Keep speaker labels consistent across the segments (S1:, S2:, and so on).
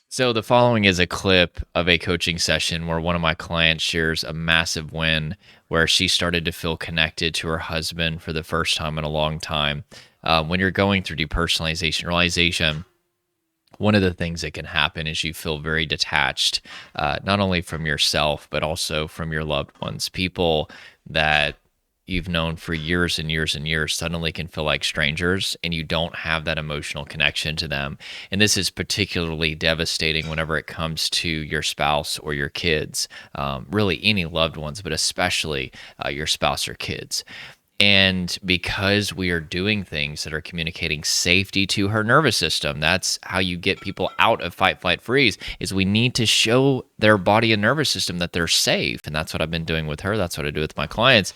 S1: So the following is a clip of a coaching session where one of my clients shares a massive win where she started to feel connected to her husband for the first time in a long time. When you're going through depersonalization, realization, one of the things that can happen is you feel very detached, not only from yourself, but also from your loved ones. People that you've known for years and years and years suddenly can feel like strangers and you don't have that emotional connection to them. And this is particularly devastating whenever it comes to your spouse or your kids, really any loved ones, but especially your spouse or kids. And because we are doing things that are communicating safety to her nervous system, that's how you get people out of fight, flight, freeze, is we need to show their body and nervous system that they're safe. And that's what I've been doing with her. That's what I do with my clients.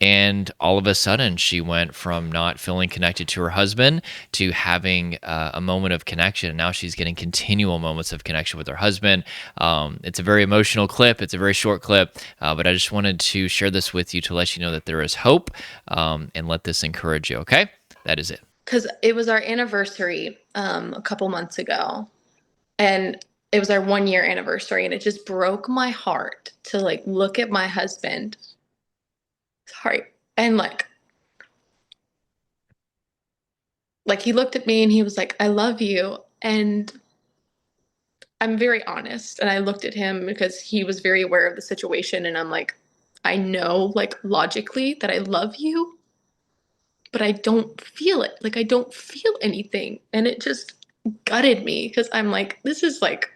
S1: And all of a sudden, she went from not feeling connected to her husband to having a moment of connection. And now she's getting continual moments of connection with her husband. It's a very emotional clip. It's a very short clip, but I just wanted to share this with you to let you know that there is hope, and let this encourage you. Okay. That is it.
S2: Because it was our anniversary a couple months ago, and it was our 1 year anniversary, and it just broke my heart to like look at my husband. Sorry. And like he looked at me and he was like, I love you. And I'm very honest. And I looked at him because he was very aware of the situation. And I'm like, I know, like, logically that I love you, but I don't feel it. Like, I don't feel anything. And it just gutted me because I'm like, this is like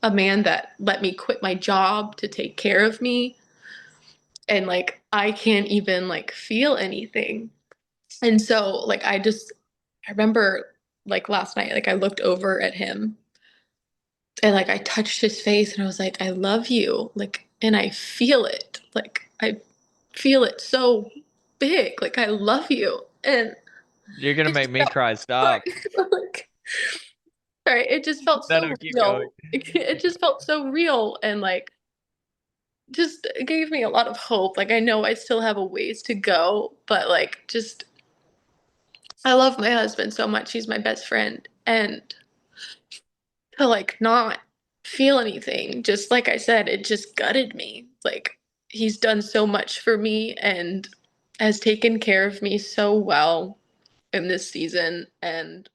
S2: a man that let me quit my job to take care of me. And like, I can't even like feel anything. And so, like, I remember like last night, like, I looked over at him and like I touched his face and I was like, I love you. Like, and I feel it. Like, I feel it so big. Like, I love you. And
S1: You're going to
S2: it
S1: make
S2: just
S1: me
S2: felt,
S1: cry.
S2: sorry,
S1: Stop.
S2: like, sorry, it just felt
S1: No, no,
S2: so
S1: keep going.
S2: real. It just felt so real and like just gave me a lot of hope. Like, I know I still have a ways to go, but like, just, I love my husband so much. He's my best friend. And to like not feel anything, just like I said, it just gutted me. Like, he's done so much for me and has taken care of me so well in this season. And